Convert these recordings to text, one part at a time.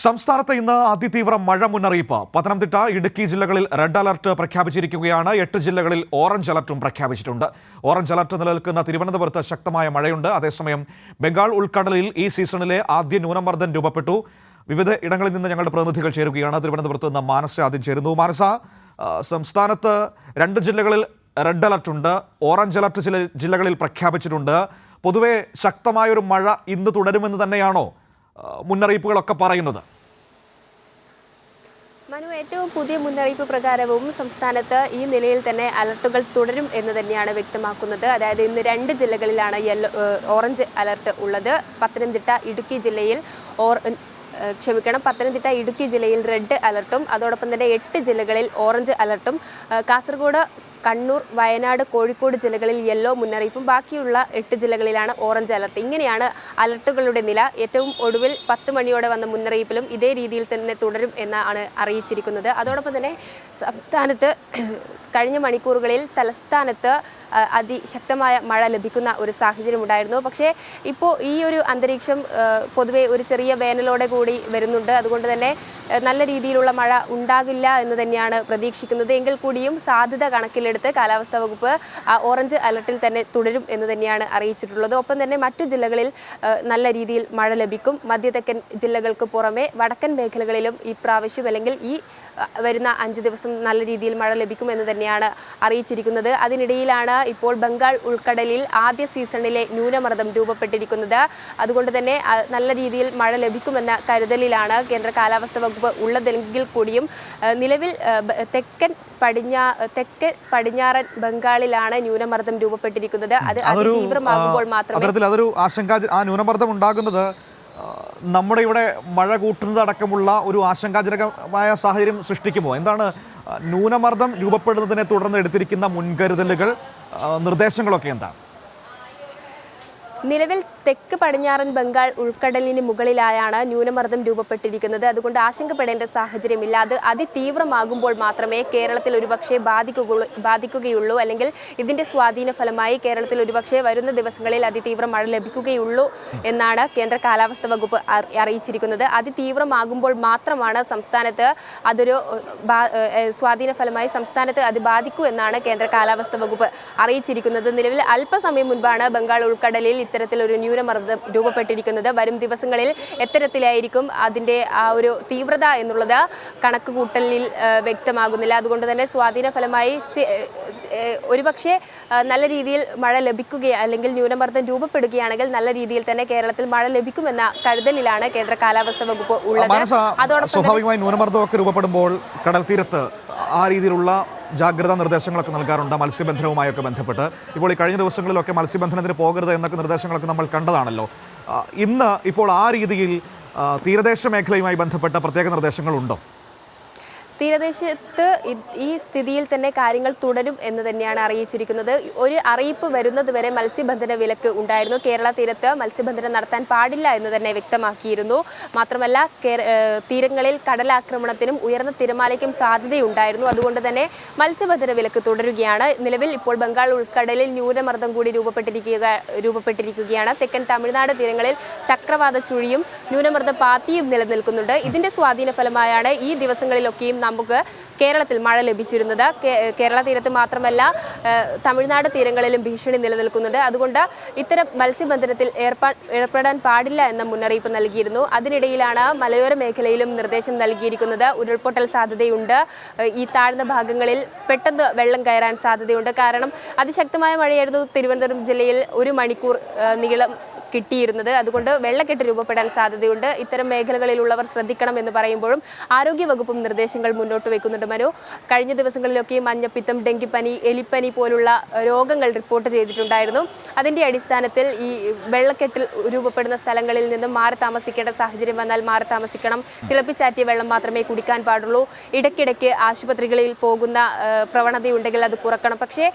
സംസ്ഥാനത്ത് ഇന്ന് അതിതീവ്ര മഴ മുന്നറിയിപ്പ്. പത്തനംതിട്ട, ഇടുക്കി ജില്ലകളിൽ റെഡ് അലർട്ട് പ്രഖ്യാപിച്ചിരിക്കുകയാണ്. 8 ജില്ലകളിൽ ഓറഞ്ച് അലർട്ടും പ്രഖ്യാപിച്ചിട്ടുണ്ട്. ഓറഞ്ച് അലർട്ട് നിലനിൽക്കുന്ന തിരുവനന്തപുരത്ത് ശക്തമായ മഴയുണ്ട്. അതേസമയം ബംഗാൾ ഉൾക്കടലിൽ ഈ സീസണിലെ ആദ്യ ന്യൂനമർദ്ദം രൂപപ്പെട്ടു. വിവിധ ഇടങ്ങളിൽ നിന്ന് ഞങ്ങളുടെ പ്രതിനിധികൾ ചേരുകയാണ്. തിരുവനന്തപുരത്ത് നിന്ന് മാനസ ആദ്യം ചേരുന്നു. മാനസ, സംസ്ഥാനത്ത് 2 ജില്ലകളിൽ റെഡ് അലർട്ടുണ്ട്, ഓറഞ്ച് അലർട്ട് ചില ജില്ലകളിൽ പ്രഖ്യാപിച്ചിട്ടുണ്ട്. പൊതുവെ ശക്തമായൊരു മഴ ഇന്ന് തുടരുമെന്ന് തന്നെയാണോ മുന്നറിയിപ്പുകളൊക്കെ പറയുന്നത്? മനു, ഏറ്റവും പുതിയ മുന്നറിയിപ്പ് പ്രകാരവും സംസ്ഥാനത്ത് ഈ നിലയിൽ തന്നെ അലർട്ടുകൾ തുടരും എന്ന് തന്നെയാണ് വ്യക്തമാക്കുന്നത്. അതായത് ഇന്ന് 2 ജില്ലകളിലാണ് ഓറഞ്ച് അലർട്ട് ഉള്ളത്. പത്തനംതിട്ട, ഇടുക്കി ജില്ലയിൽ പത്തനംതിട്ട, ഇടുക്കി ജില്ലയിൽ റെഡ് അലർട്ടും അതോടൊപ്പം തന്നെ 8 ജില്ലകളിൽ ഓറഞ്ച് അലർട്ടും, കാസർഗോഡ്, കണ്ണൂർ, വയനാട്, കോഴിക്കോട് ജില്ലകളിൽ യെല്ലോ മുന്നറിയിപ്പും, ബാക്കിയുള്ള 8 ജില്ലകളിലാണ് ഓറഞ്ച് അലർട്ട്. ഇങ്ങനെയാണ് അലർട്ടുകളുടെ നില. ഏറ്റവും ഒടുവിൽ 10 മണിയോടെ വന്ന മുന്നറിയിപ്പിലും ഇതേ രീതിയിൽ തന്നെ തുടരും എന്നാണ് അറിയിച്ചിരിക്കുന്നത്. അതോടൊപ്പം തന്നെ സംസ്ഥാനത്ത് കഴിഞ്ഞ മണിക്കൂറുകളിൽ തലസ്ഥാനത്ത് അതിശക്തമായ മഴ ലഭിക്കുന്ന ഒരു സാഹചര്യം ഉണ്ടായിരുന്നു. പക്ഷേ ഇപ്പോൾ ഈ ഒരു അന്തരീക്ഷം പൊതുവെ ഒരു ചെറിയ വേനലോടെ കൂടി വരുന്നുണ്ട്. അതുകൊണ്ട് തന്നെ നല്ല രീതിയിലുള്ള മഴ ഉണ്ടാകില്ല എന്ന് തന്നെയാണ് പ്രതീക്ഷിക്കുന്നത്. എങ്കിൽ കൂടിയും സാധ്യത കണക്കിലെടുത്ത് കാലാവസ്ഥാ വകുപ്പ് ഓറഞ്ച് അലർട്ടിൽ തന്നെ തുടരും എന്ന് തന്നെയാണ് അറിയിച്ചിട്ടുള്ളത്. ഒപ്പം തന്നെ മറ്റു ജില്ലകളിൽ നല്ല രീതിയിൽ മഴ ലഭിക്കും. മധ്യതെക്കൻ ജില്ലകൾക്ക് പുറമെ വടക്കൻ മേഖലകളിലും ഈ പ്രാവശ്യം അല്ലെങ്കിൽ ഈ വരുന്ന 5 ദിവസം നല്ല രീതിയിൽ മഴ ലഭിക്കും എന്ന് തന്നെയാണ് അറിയിച്ചിരിക്കുന്നത്. അതിനിടയിലാണ് ഇപ്പോൾ ബംഗാൾ ഉൾക്കടലിൽ ആദ്യ സീസണിലെ ന്യൂനമർദ്ദം രൂപപ്പെട്ടിരിക്കുന്നത്. അതുകൊണ്ട് തന്നെ നല്ല രീതിയിൽ മഴ ലഭിക്കുമെന്ന കരുതലിലാണ് കേന്ദ്ര കാലാവസ്ഥാ വകുപ്പ് ഉള്ളതെങ്കിൽ കൂടിയും നിലവിൽ തെക്ക് പടിഞ്ഞാറൻ ബംഗാളിലാണ് ന്യൂനമർദ്ദം രൂപപ്പെട്ടിരിക്കുന്നത്. അത് അതിതീവ്രമാകുമ്പോൾ മാത്രമേ അതൊരു ന്യൂനമർദ്ദം ഉണ്ടാകുന്നത് നമ്മുടെ ഇവിടെ മഴ കൂട്ടുന്നത് അടക്കമുള്ള ഒരു ആശങ്കാജനകമായ സാഹചര്യം സൃഷ്ടിക്കുമോ? എന്താണ് ന്യൂനമർദ്ദം രൂപപ്പെടുന്നതിനെ തുടർന്ന് എടുത്തിരിക്കുന്ന മുൻകരുതലുകൾ, നിർദ്ദേശങ്ങളൊക്കെ എന്താണ്? നിലവിൽ തെക്ക് പടിഞ്ഞാറൻ ബംഗാൾ ഉൾക്കടലിന് മുകളിലായാണ് ന്യൂനമർദ്ദം രൂപപ്പെട്ടിരിക്കുന്നത്. അതുകൊണ്ട് ആശങ്കപ്പെടേണ്ട സാഹചര്യമില്ല. അത് അതിതീവ്രമാകുമ്പോൾ മാത്രമേ കേരളത്തിൽ ഒരുപക്ഷെ ബാധിക്കുകയുള്ളൂ, അല്ലെങ്കിൽ ഇതിൻ്റെ സ്വാധീന ഫലമായി കേരളത്തിൽ ഒരുപക്ഷെ വരുന്ന ദിവസങ്ങളിൽ അതിതീവ്ര മഴ ലഭിക്കുകയുള്ളൂ എന്നാണ് കേന്ദ്ര കാലാവസ്ഥാ വകുപ്പ് അറിയിച്ചിരിക്കുന്നത്. അതിതീവ്രമാകുമ്പോൾ മാത്രമാണ് സംസ്ഥാനത്ത് അതൊരു സ്വാധീന ഫലമായി സംസ്ഥാനത്ത് അത് ബാധിക്കൂ എന്നാണ് കേന്ദ്ര കാലാവസ്ഥാ വകുപ്പ് അറിയിച്ചിരിക്കുന്നത്. നിലവിൽ അല്പസമയം മുൻപാണ് ബംഗാൾ ഉൾക്കടലിൽ ഇത്തരത്തിലൊരു ന്യൂനമർദ്ദം രൂപപ്പെട്ടിരിക്കുന്നത്. വരും ദിവസങ്ങളിൽ എത്തരത്തിലായിരിക്കും അതിൻ്റെ ആ ഒരു തീവ്രത എന്നുള്ളത് കണക്കുകൂട്ടലിൽ വ്യക്തമാകുന്നില്ല. അതുകൊണ്ട് തന്നെ സ്വാധീന ഫലമായി ഒരുപക്ഷെ നല്ല രീതിയിൽ മഴ അല്ലെങ്കിൽ ന്യൂനമർദ്ദം രൂപപ്പെടുകയാണെങ്കിൽ നല്ല രീതിയിൽ തന്നെ കേരളത്തിൽ മഴ ലഭിക്കുമെന്ന കരുതലിലാണ് കേന്ദ്ര കാലാവസ്ഥാ വകുപ്പ് ഉള്ളത്. അതോടൊപ്പം സ്വാഭാവികമായി ന്യൂനമർദ്ദമൊക്കെ രൂപപ്പെടുമ്പോൾ കടൽ തീരത്ത് ആ രീതിയിലുള്ള ജാഗ്രതാ നിർദ്ദേശങ്ങളൊക്കെ നൽകാറുണ്ട് മത്സ്യബന്ധനവുമായൊക്കെ ബന്ധപ്പെട്ട്. ഇപ്പോൾ ഈ കഴിഞ്ഞ ദിവസങ്ങളിലൊക്കെ മത്സ്യബന്ധനത്തിന് പോകരുത് എന്നൊക്കെ നിർദ്ദേശങ്ങളൊക്കെ നമ്മൾ കണ്ടതാണല്ലോ. ഇന്ന് ഇപ്പോൾ ആ രീതിയിൽ തീരദേശ മേഖലയുമായി ബന്ധപ്പെട്ട പ്രത്യേക നിർദ്ദേശങ്ങളുണ്ടോ? തീരദേശത്ത് ഈ സ്ഥിതിയിൽ തന്നെ കാര്യങ്ങൾ തുടരും എന്ന് തന്നെയാണ് അറിയിച്ചിരിക്കുന്നത്. ഒരു അറിയിപ്പ് വരുന്നത് വരെ മത്സ്യബന്ധന വിലക്ക് ഉണ്ടായിരുന്നു. കേരള തീരത്ത് മത്സ്യബന്ധനം നടത്താൻ പാടില്ല എന്ന് തന്നെ വ്യക്തമാക്കിയിരുന്നു. മാത്രമല്ല തീരങ്ങളിൽ കടലാക്രമണത്തിനും ഉയർന്ന തിരമാലയ്ക്കും സാധ്യതയുണ്ടായിരുന്നു. അതുകൊണ്ട് തന്നെ മത്സ്യബന്ധന വിലക്ക് തുടരുകയാണ്. നിലവിൽ ഇപ്പോൾ ബംഗാൾ ഉൾക്കടലിൽ ന്യൂനമർദ്ദം കൂടി രൂപപ്പെട്ടിരിക്കുകയാണ്. തെക്കൻ തമിഴ്നാട് തീരങ്ങളിൽ ചക്രവാത ചുഴിയും ന്യൂനമർദ്ദ പാത്തിയും നിലനിൽക്കുന്നുണ്ട്. ഇതിന്റെ സ്വാധീന ഫലമായാണ് ഈ ദിവസങ്ങളിലൊക്കെയും നമുക്ക് കേരളത്തിൽ മഴ ലഭിച്ചിരുന്നത്. കേരള തീരത്ത് മാത്രമല്ല തമിഴ്നാട് തീരങ്ങളിലും ഭീഷണി നിലനിൽക്കുന്നുണ്ട്. അതുകൊണ്ട് ഇത്തരം മത്സ്യബന്ധനത്തിൽ ഏർപ്പെടാൻ പാടില്ല എന്ന മുന്നറിയിപ്പ് നൽകിയിരുന്നു. അതിനിടയിലാണ് മലയോര മേഖലയിലും നിർദ്ദേശം നൽകിയിരിക്കുന്നത്. ഉരുൾപൊട്ടൽ സാധ്യതയുണ്ട്. ഈ താഴ്ന്ന ഭാഗങ്ങളിൽ പെട്ടെന്ന് വെള്ളം കയറാൻ സാധ്യതയുണ്ട്. കാരണം അതിശക്തമായ മഴയായിരുന്നു തിരുവനന്തപുരം ജില്ലയിൽ 1 മണിക്കൂർ നീളം കിട്ടിയിരുന്നത്. അതുകൊണ്ട് വെള്ളക്കെട്ട് രൂപപ്പെടാൻ സാധ്യതയുണ്ട്. ഇത്തരം മേഖലകളിലുള്ളവർ ശ്രദ്ധിക്കണം എന്ന് പറയുമ്പോഴും ആരോഗ്യവകുപ്പും നിർദ്ദേശങ്ങൾ മുന്നോട്ട് വെക്കുന്നുണ്ട്. മനു, കഴിഞ്ഞ ദിവസങ്ങളിലൊക്കെ മഞ്ഞപ്പിത്തം, ഡെങ്കിപ്പനി, എലിപ്പനി പോലുള്ള രോഗങ്ങൾ റിപ്പോർട്ട് ചെയ്തിട്ടുണ്ടായിരുന്നു. അതിൻ്റെ അടിസ്ഥാനത്തിൽ ഈ വെള്ളക്കെട്ടിൽ രൂപപ്പെടുന്ന സ്ഥലങ്ങളിൽ നിന്നും മാറി താമസിക്കേണ്ട സാഹചര്യം വന്നാൽ മാറി താമസിക്കണം. തിളപ്പിച്ചാറ്റിയ വെള്ളം മാത്രമേ കുടിക്കാൻ പാടുള്ളൂ. ഇടയ്ക്കിടയ്ക്ക് ആശുപത്രികളിൽ പോകുന്ന പ്രവണതയുണ്ടെങ്കിൽ അത് കുറക്കണം. പക്ഷേ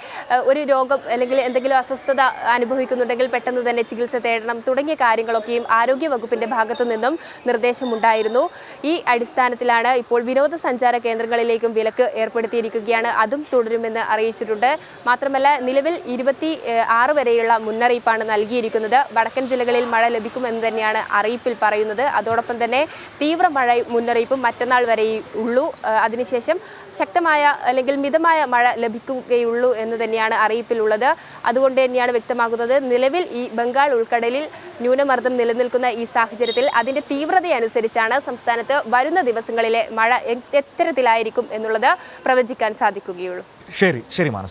ഒരു രോഗം അല്ലെങ്കിൽ എന്തെങ്കിലും അസ്വസ്ഥത അനുഭവിക്കുന്നുണ്ടെങ്കിൽ പെട്ടെന്ന് തന്നെ ചികിത്സ തേടാൻ നേടണം തുടങ്ങിയ കാര്യങ്ങളൊക്കെയും ആരോഗ്യവകുപ്പിന്റെ ഭാഗത്തു നിന്നും നിർദ്ദേശമുണ്ടായിരുന്നു. ഈ അടിസ്ഥാനത്തിലാണ് ഇപ്പോൾ വിനോദസഞ്ചാര കേന്ദ്രങ്ങളിലേക്കും വിലക്ക് ഏർപ്പെടുത്തിയിരിക്കുകയാണ്. അതും തുടരുമെന്ന് അറിയിച്ചിട്ടുണ്ട്. മാത്രമല്ല നിലവിൽ 26 വരെയുള്ള മുന്നറിയിപ്പാണ് നൽകിയിരിക്കുന്നത്. വടക്കൻ ജില്ലകളിൽ മഴ ലഭിക്കുമെന്ന് തന്നെയാണ് അറിയിപ്പിൽ പറയുന്നത്. അതോടൊപ്പം തന്നെ തീവ്ര മഴ മുന്നറിയിപ്പും മറ്റന്നാൾ വരെ ഉള്ളൂ. അതിനുശേഷം ശക്തമായ അല്ലെങ്കിൽ മിതമായ മഴ ലഭിക്കുകയുള്ളൂ എന്ന് തന്നെയാണ് അറിയിപ്പിലുള്ളത്. അതുകൊണ്ട് തന്നെയാണ് വ്യക്തമാകുന്നത് നിലവിൽ ഈ ബംഗാൾ ഉൾക്കടലിൽ ന്യൂനമർദ്ദം നിലനിൽക്കുന്ന ഈ സാഹചര്യത്തിൽ അതിൻ്റെ തീവ്രതയനുസരിച്ചാണ് സംസ്ഥാനത്ത് വരുന്ന ദിവസങ്ങളിലെ മഴ എത്തരത്തിലായിരിക്കും എന്നുള്ളത് പ്രവചിക്കാൻ സാധിക്കുകയുള്ളൂ. ശരി മാനസ.